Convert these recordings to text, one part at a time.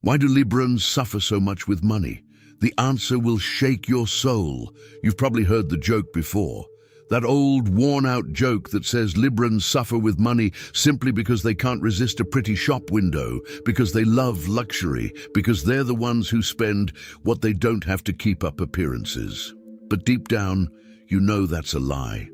Why do Librans suffer so much with money? The answer will shake your soul. You've probably heard the joke before. That old, worn-out joke that says Librans suffer with money simply because they can't resist a pretty shop window, because they love luxury, because they're the ones who spend what they don't have to keep up appearances. But deep down, you know that's a lie.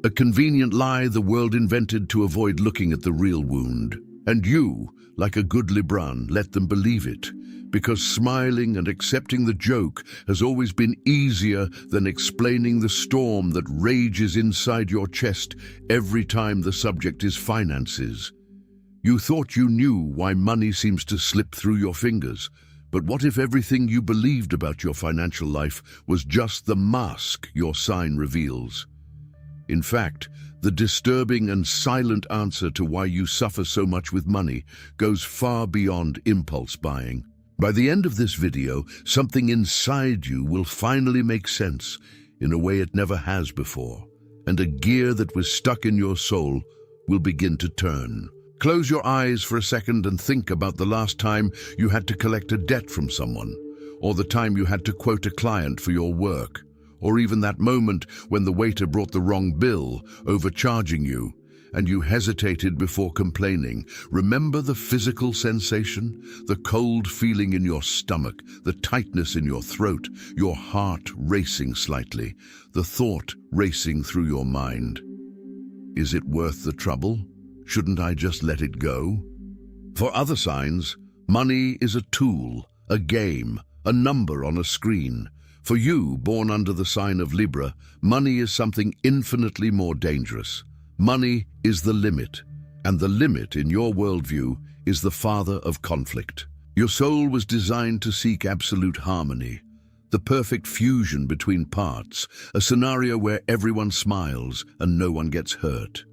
A convenient lie the world invented to avoid looking at the real wound. And you, like a good Libran, let them believe it, because smiling and accepting the joke has always been easier than explaining the storm that rages inside your chest every time the subject is finances. You thought you knew why money seems to slip through your fingers, but what if everything you believed about your financial life was just the mask your sign reveals? In fact, the disturbing and silent answer to why you suffer so much with money goes far beyond impulse buying. By the end of this video, something inside you will finally make sense in a way it never has before, and a gear that was stuck in your soul will begin to turn. Close your eyes for a second and think about the last time you had to collect a debt from someone, or the time you had to quote a client for your work, or even that moment when the waiter brought the wrong bill, overcharging you, and you hesitated before complaining. Remember the physical sensation, the cold feeling in your stomach, the tightness in your throat, your heart racing slightly, the thought racing through your mind. Is it worth the trouble? Shouldn't I just let it go? For other signs, money is a tool, a game, a number on a screen. For you, born under the sign of Libra, money is something infinitely more dangerous. Money is the limit, and the limit in your worldview is the father of conflict. Your soul was designed to seek absolute harmony, the perfect fusion between parts, a scenario where everyone smiles and no one gets hurt.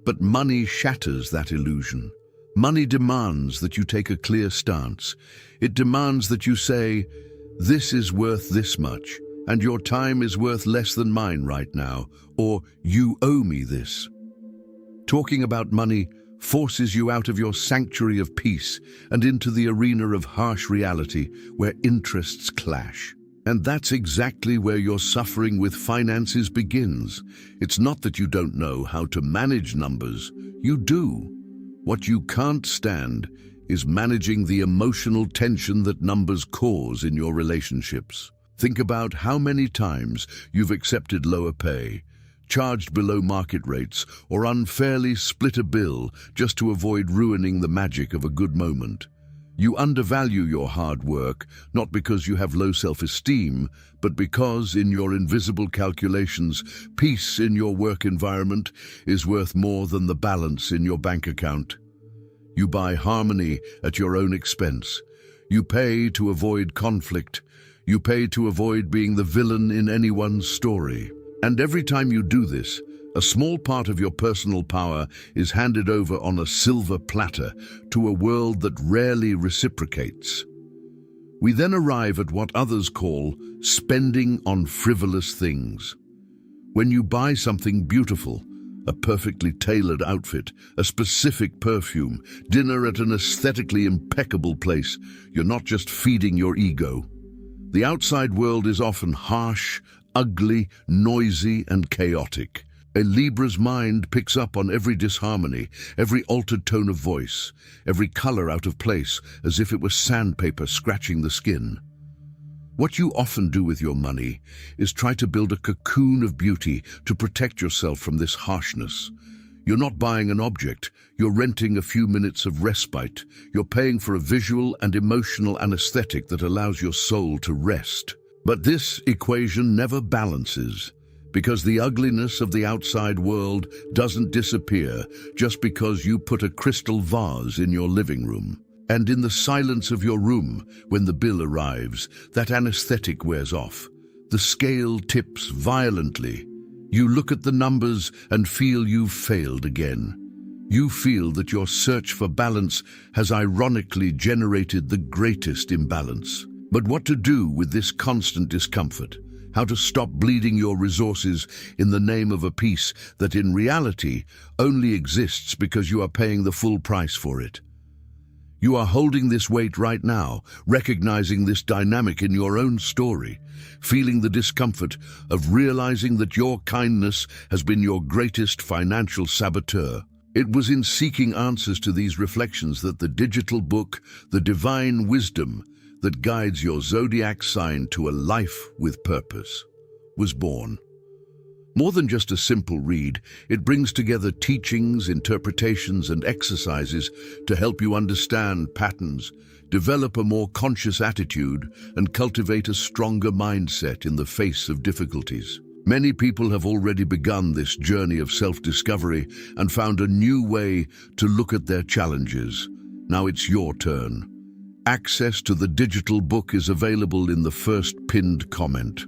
But money shatters that illusion. Money demands that you take a clear stance. It demands that you say, "This is worth this much, and your time is worth less than mine right now," or "You owe me this." Talking about money forces you out of your sanctuary of peace and into the arena of harsh reality where interests clash. And that's exactly where your suffering with finances begins. It's not that you don't know how to manage numbers. You do. What you can't stand is managing the emotional tension that numbers cause in your relationships. Think about how many times you've accepted lower pay, charged below market rates, or unfairly split a bill just to avoid ruining the magic of a good moment. You undervalue your hard work, not because you have low self-esteem, but because, in your invisible calculations, peace in your work environment is worth more than the balance in your bank account. You buy harmony at your own expense. You pay to avoid conflict. You pay to avoid being the villain in anyone's story. And every time you do this, a small part of your personal power is handed over on a silver platter to a world that rarely reciprocates. We then arrive at what others call spending on frivolous things. When you buy something beautiful, a perfectly tailored outfit, a specific perfume, dinner at an aesthetically impeccable place, you're not just feeding your ego. The outside world is often harsh, ugly, noisy, and chaotic. A Libra's mind picks up on every disharmony, every altered tone of voice, every color out of place, as if it was sandpaper scratching the skin. What you often do with your money is try to build a cocoon of beauty to protect yourself from this harshness. You're not buying an object, you're renting a few minutes of respite. You're paying for a visual and emotional anesthetic that allows your soul to rest. But this equation never balances, because the ugliness of the outside world doesn't disappear just because you put a crystal vase in your living room. And in the silence of your room, when the bill arrives, that anesthetic wears off. The scale tips violently. You look at the numbers and feel you've failed again. You feel that your search for balance has ironically generated the greatest imbalance. But what to do with this constant discomfort? How to stop bleeding your resources in the name of a peace that in reality only exists because you are paying the full price for it? You are holding this weight right now, recognizing this dynamic in your own story, feeling the discomfort of realizing that your kindness has been your greatest financial saboteur. It was in seeking answers to these reflections that the digital book, The Divine Wisdom that Guides Your Zodiac Sign to a Life with Purpose, was born. More than just a simple read, it brings together teachings, interpretations, and exercises to help you understand patterns, develop a more conscious attitude, and cultivate a stronger mindset in the face of difficulties. Many people have already begun this journey of self-discovery and found a new way to look at their challenges. Now it's your turn. Access to the digital book is available in the first pinned comment.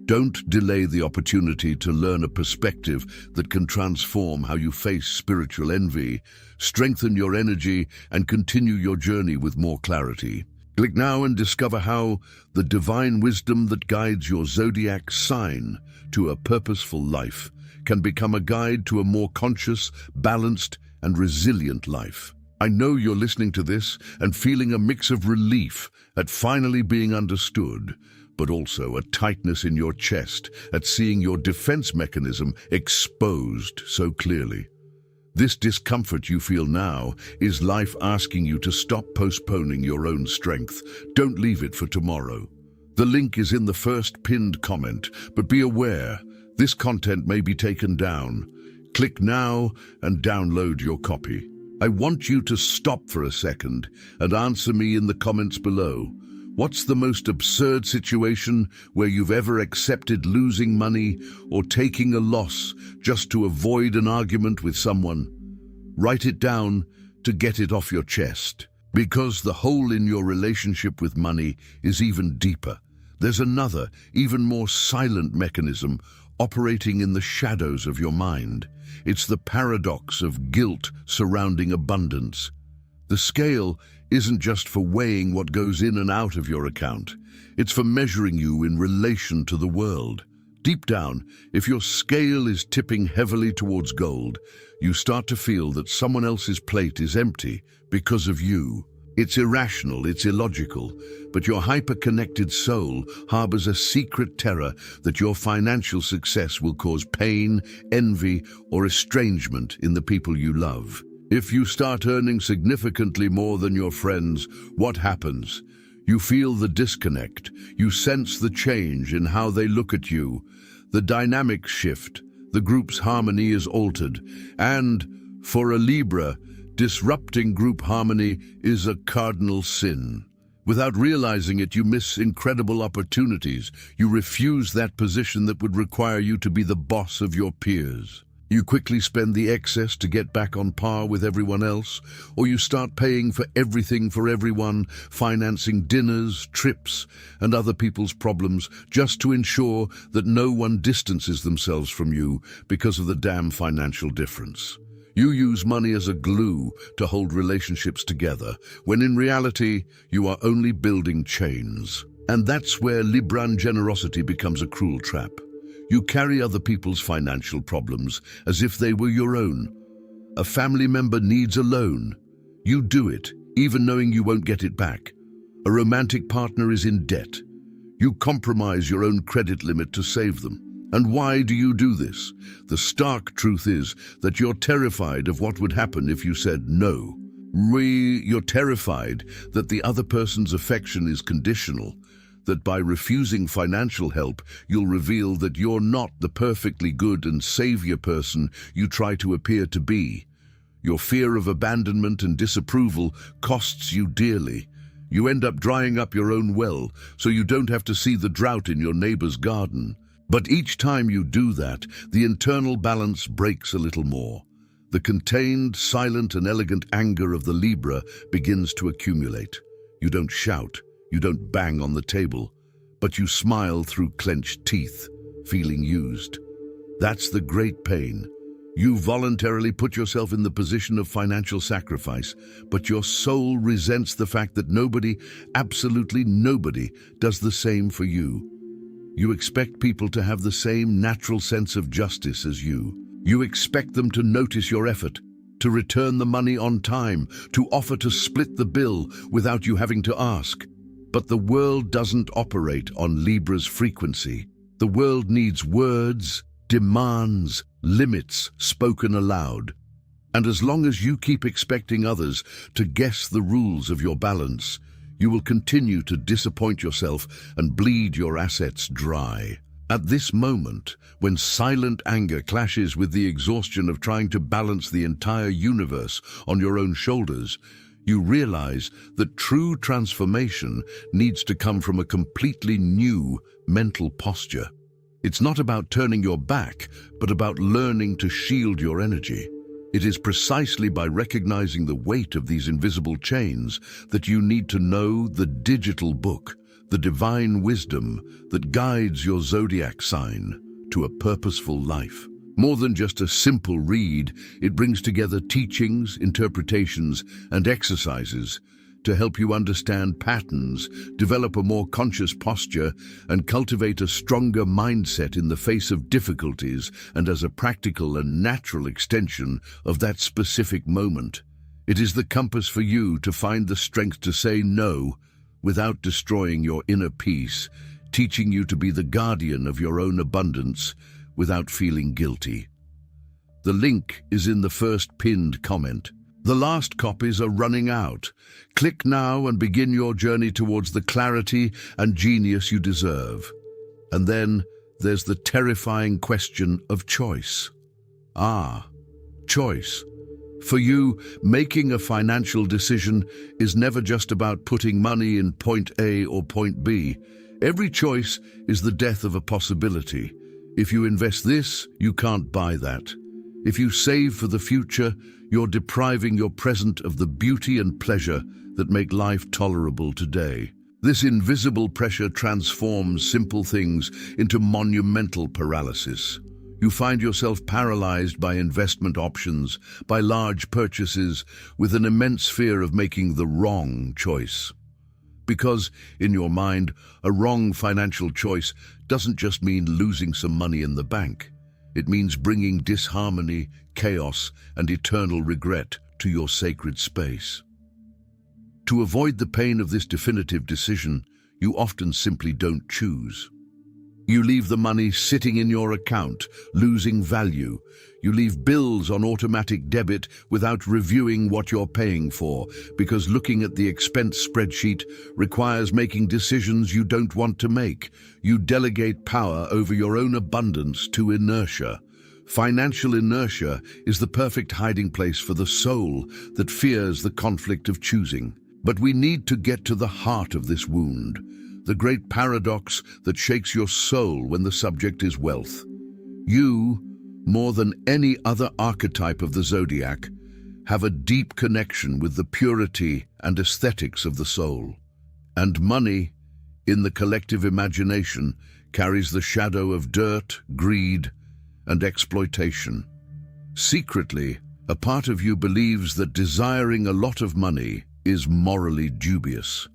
Don't delay the opportunity to learn a perspective that can transform how you face spiritual envy, strengthen your energy, and continue your journey with more clarity. Click now and discover how the divine wisdom that guides your zodiac sign to a purposeful life can become a guide to a more conscious, balanced, and resilient life. I know you're listening to this and feeling a mix of relief at finally being understood, but also a tightness in your chest at seeing your defense mechanism exposed so clearly. This discomfort you feel now is life asking you to stop postponing your own strength. Don't leave it for tomorrow. The link is in the first pinned comment, but be aware, this content may be taken down. Click now and download your copy. I want you to stop for a second and answer me in the comments below. What's the most absurd situation where you've ever accepted losing money or taking a loss just to avoid an argument with someone? Write it down to get it off your chest. Because the hole in your relationship with money is even deeper. There's another, even more silent mechanism operating in the shadows of your mind. It's the paradox of guilt surrounding abundance. The scale isn't just for weighing what goes in and out of your account. It's for measuring you in relation to the world. Deep down, if your scale is tipping heavily towards gold, you start to feel that someone else's plate is empty because of you. It's irrational, it's illogical, but your hyper-connected soul harbors a secret terror that your financial success will cause pain, envy, or estrangement in the people you love. If you start earning significantly more than your friends, what happens? You feel the disconnect. You sense the change in how they look at you. The dynamics shift. The group's harmony is altered. And, for a Libra, disrupting group harmony is a cardinal sin. Without realizing it, you miss incredible opportunities. You refuse that position that would require you to be the boss of your peers. You quickly spend the excess to get back on par with everyone else, or you start paying for everything for everyone, financing dinners, trips, and other people's problems just to ensure that no one distances themselves from you because of the damn financial difference. You use money as a glue to hold relationships together, when in reality, you are only building chains. And that's where Libran generosity becomes a cruel trap. You carry other people's financial problems as if they were your own. A family member needs a loan. You do it, even knowing you won't get it back. A romantic partner is in debt. You compromise your own credit limit to save them. And why do you do this? The stark truth is that you're terrified of what would happen if you said no. You're terrified that the other person's affection is conditional, that by refusing financial help, you'll reveal that you're not the perfectly good and savior person you try to appear to be. Your fear of abandonment and disapproval costs you dearly. You end up drying up your own well, so you don't have to see the drought in your neighbor's garden. But each time you do that, the internal balance breaks a little more. The contained, silent, and elegant anger of the Libra begins to accumulate. You don't shout. You don't bang on the table, but you smile through clenched teeth, feeling used. That's the great pain. You voluntarily put yourself in the position of financial sacrifice, but your soul resents the fact that nobody, absolutely nobody, does the same for you. You expect people to have the same natural sense of justice as you. You expect them to notice your effort, to return the money on time, to offer to split the bill without you having to ask. But the world doesn't operate on Libra's frequency. The world needs words, demands, limits spoken aloud. And as long as you keep expecting others to guess the rules of your balance, you will continue to disappoint yourself and bleed your assets dry. At this moment, when silent anger clashes with the exhaustion of trying to balance the entire universe on your own shoulders, you realize that true transformation needs to come from a completely new mental posture. It's not about turning your back, but about learning to shield your energy. It is precisely by recognizing the weight of these invisible chains that you need to know the digital book, the divine wisdom that guides your zodiac sign to a purposeful life. More than just a simple read, it brings together teachings, interpretations, and exercises to help you understand patterns, develop a more conscious posture, and cultivate a stronger mindset in the face of difficulties and as a practical and natural extension of that specific moment. It is the compass for you to find the strength to say no without destroying your inner peace, teaching you to be the guardian of your own abundance without feeling guilty. The link is in the first pinned comment. The last copies are running out. Click now and begin your journey towards the clarity and genius you deserve. And then there's the terrifying question of choice. Choice. For you, making a financial decision is never just about putting money in point A or point B. Every choice is the death of a possibility. If you invest this, you can't buy that. If you save for the future, you're depriving your present of the beauty and pleasure that make life tolerable today. This invisible pressure transforms simple things into monumental paralysis. You find yourself paralyzed by investment options, by large purchases, with an immense fear of making the wrong choice. Because, in your mind, a wrong financial choice doesn't just mean losing some money in the bank. It means bringing disharmony, chaos, and eternal regret to your sacred space. To avoid the pain of this definitive decision, you often simply don't choose. You leave the money sitting in your account, losing value. You leave bills on automatic debit without reviewing what you're paying for, because looking at the expense spreadsheet requires making decisions you don't want to make. You delegate power over your own abundance to inertia. Financial inertia is the perfect hiding place for the soul that fears the conflict of choosing. But we need to get to the heart of this wound, the great paradox that shakes your soul when the subject is wealth. You, more than any other archetype of the zodiac, have a deep connection with the purity and aesthetics of the soul. And money, in the collective imagination, carries the shadow of dirt, greed, and exploitation. Secretly, a part of you believes that desiring a lot of money is morally dubious.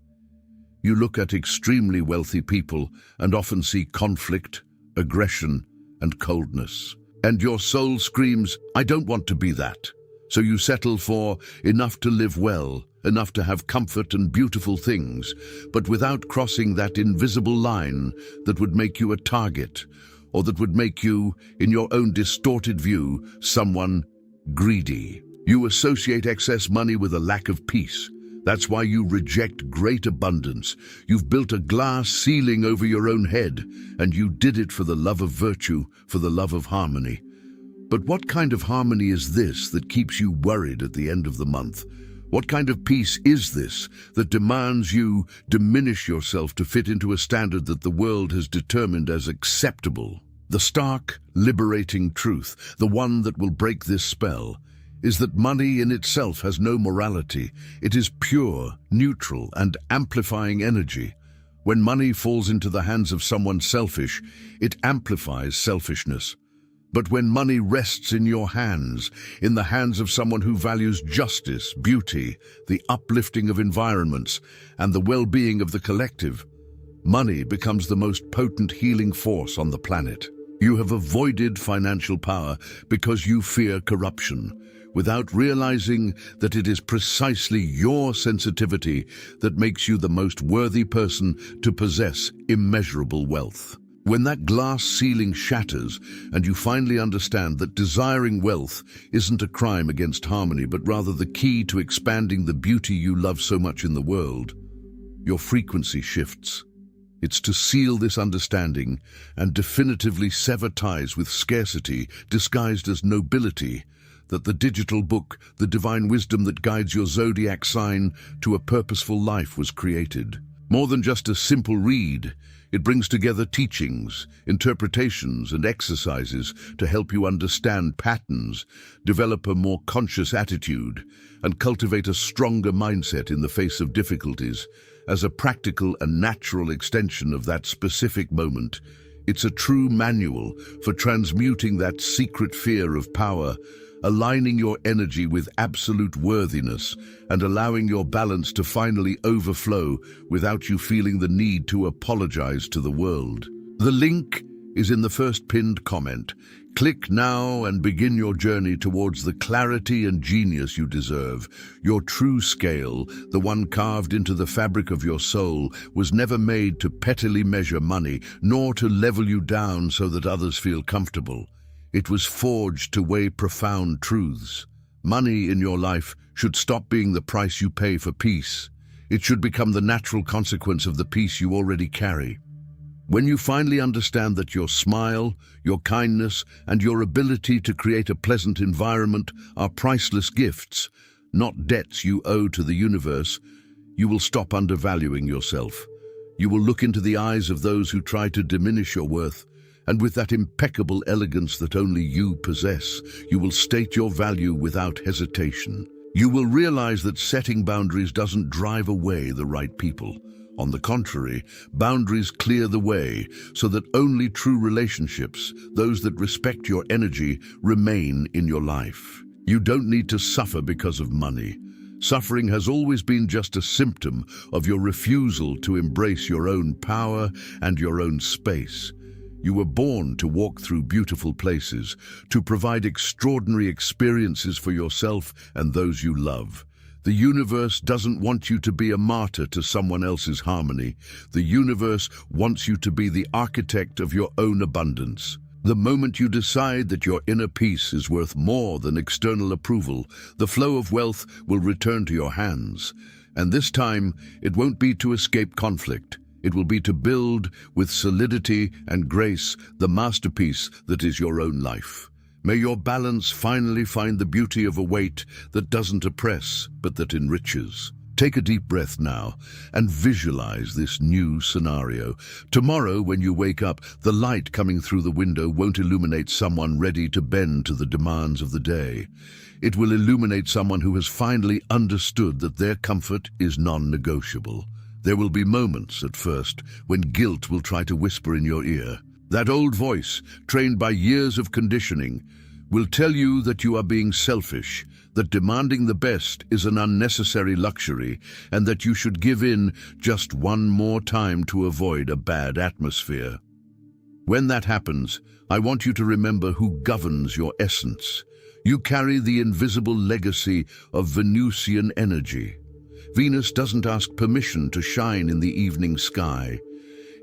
You look at extremely wealthy people and often see conflict, aggression, and coldness. And your soul screams, "I don't want to be that." So you settle for enough to live well, enough to have comfort and beautiful things, but without crossing that invisible line that would make you a target, or that would make you, in your own distorted view, someone greedy. You associate excess money with a lack of peace. That's why you reject great abundance. You've built a glass ceiling over your own head, and you did it for the love of virtue, for the love of harmony. But what kind of harmony is this that keeps you worried at the end of the month? What kind of peace is this that demands you diminish yourself to fit into a standard that the world has determined as acceptable? The stark, liberating truth, the one that will break this spell, is that money in itself has no morality. It is pure, neutral, and amplifying energy. When money falls into the hands of someone selfish, it amplifies selfishness. But when money rests in your hands, in the hands of someone who values justice, beauty, the uplifting of environments, and the well-being of the collective, money becomes the most potent healing force on the planet. You have avoided financial power because you fear corruption, without realizing that it is precisely your sensitivity that makes you the most worthy person to possess immeasurable wealth. When that glass ceiling shatters and you finally understand that desiring wealth isn't a crime against harmony, but rather the key to expanding the beauty you love so much in the world, your frequency shifts. It's to seal this understanding and definitively sever ties with scarcity disguised as nobility that the digital book, The Divine Wisdom That Guides Your Zodiac Sign to a Purposeful Life, was created. More than just a simple read, it brings together teachings, interpretations, and exercises to help you understand patterns, develop a more conscious attitude, and cultivate a stronger mindset in the face of difficulties. As a practical and natural extension of that specific moment, it's a true manual for transmuting that secret fear of power, aligning your energy with absolute worthiness, and allowing your balance to finally overflow without you feeling the need to apologize to the world. The link is in the first pinned comment. Click now and begin your journey towards the clarity and genius you deserve. Your true scale, the one carved into the fabric of your soul, was never made to pettily measure money, nor to level you down so that others feel comfortable. It was forged to weigh profound truths. Money in your life should stop being the price you pay for peace. It should become the natural consequence of the peace you already carry. When you finally understand that your smile, your kindness, and your ability to create a pleasant environment are priceless gifts, not debts you owe to the universe, you will stop undervaluing yourself. You will look into the eyes of those who try to diminish your worth, and with that impeccable elegance that only you possess, you will state your value without hesitation. You will realize that setting boundaries doesn't drive away the right people. On the contrary, boundaries clear the way so that only true relationships, those that respect your energy, remain in your life. You don't need to suffer because of money. Suffering has always been just a symptom of your refusal to embrace your own power and your own space. You were born to walk through beautiful places, to provide extraordinary experiences for yourself and those you love. The universe doesn't want you to be a martyr to someone else's harmony. The universe wants you to be the architect of your own abundance. The moment you decide that your inner peace is worth more than external approval, the flow of wealth will return to your hands. And this time, it won't be to escape conflict. It will be to build with solidity and grace the masterpiece that is your own life. May your balance finally find the beauty of a weight that doesn't oppress, but that enriches. Take a deep breath now and visualize this new scenario. Tomorrow, when you wake up, the light coming through the window won't illuminate someone ready to bend to the demands of the day. It will illuminate someone who has finally understood that their comfort is non-negotiable. There will be moments, at first, when guilt will try to whisper in your ear. That old voice, trained by years of conditioning, will tell you that you are being selfish, that demanding the best is an unnecessary luxury, and that you should give in just one more time to avoid a bad atmosphere. When that happens, I want you to remember who governs your essence. You carry the invisible legacy of Venusian energy. Venus doesn't ask permission to shine in the evening sky.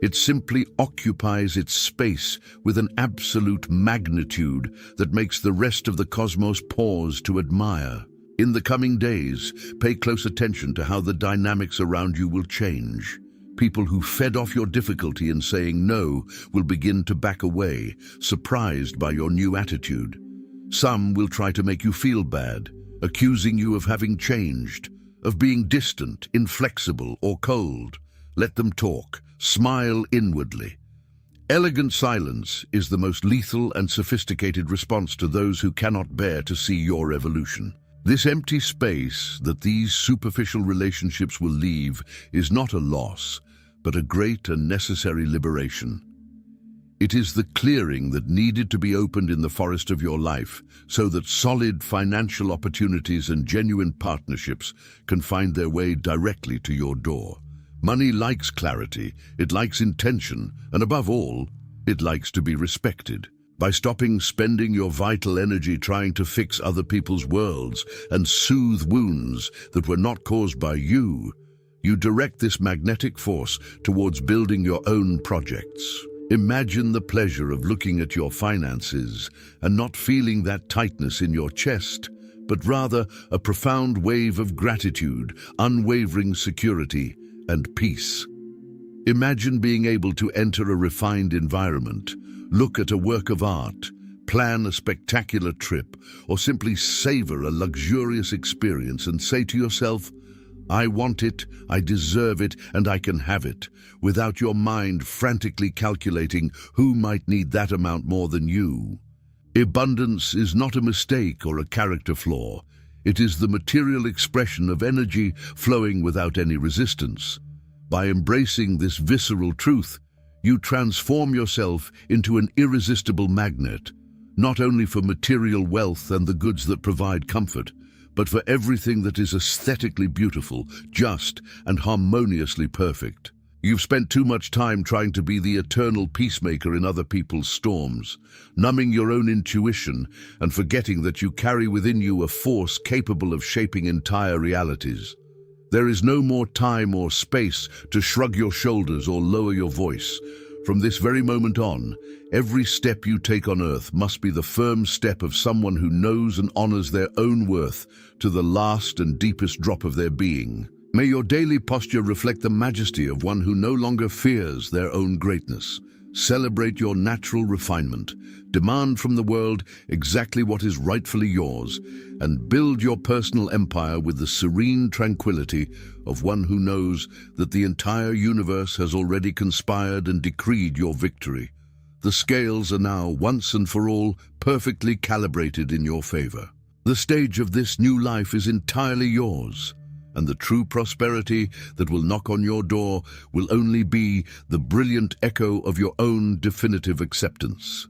It simply occupies its space with an absolute magnitude that makes the rest of the cosmos pause to admire. In the coming days, pay close attention to how the dynamics around you will change. People who fed off your difficulty in saying no will begin to back away, surprised by your new attitude. Some will try to make you feel bad, accusing you of having changed, of being distant, inflexible, or cold. Let them talk. Smile inwardly. Elegant silence is the most lethal and sophisticated response to those who cannot bear to see your evolution. This empty space that these superficial relationships will leave is not a loss, but a great and necessary liberation. It is the clearing that needed to be opened in the forest of your life so that solid financial opportunities and genuine partnerships can find their way directly to your door. Money likes clarity, it likes intention, and above all, it likes to be respected. By stopping spending your vital energy trying to fix other people's worlds and soothe wounds that were not caused by you, you direct this magnetic force towards building your own projects. Imagine the pleasure of looking at your finances and not feeling that tightness in your chest, but rather a profound wave of gratitude, unwavering security, and peace. Imagine being able to enter a refined environment, look at a work of art, plan a spectacular trip, or simply savor a luxurious experience and say to yourself, "I want it, I deserve it, and I can have it," without your mind frantically calculating who might need that amount more than you. Abundance is not a mistake or a character flaw. It is the material expression of energy flowing without any resistance. By embracing this visceral truth, you transform yourself into an irresistible magnet, not only for material wealth and the goods that provide comfort, but for everything that is aesthetically beautiful, just, and harmoniously perfect. You've spent too much time trying to be the eternal peacemaker in other people's storms, numbing your own intuition and forgetting that you carry within you a force capable of shaping entire realities. There is no more time or space to shrug your shoulders or lower your voice. From this very moment on, every step you take on earth must be the firm step of someone who knows and honors their own worth to the last and deepest drop of their being. May your daily posture reflect the majesty of one who no longer fears their own greatness. Celebrate your natural refinement, demand from the world exactly what is rightfully yours, and build your personal empire with the serene tranquility of one who knows that the entire universe has already conspired and decreed your victory. The scales are now, once and for all, perfectly calibrated in your favor. The stage of this new life is entirely yours, and the true prosperity that will knock on your door will only be the brilliant echo of your own definitive acceptance.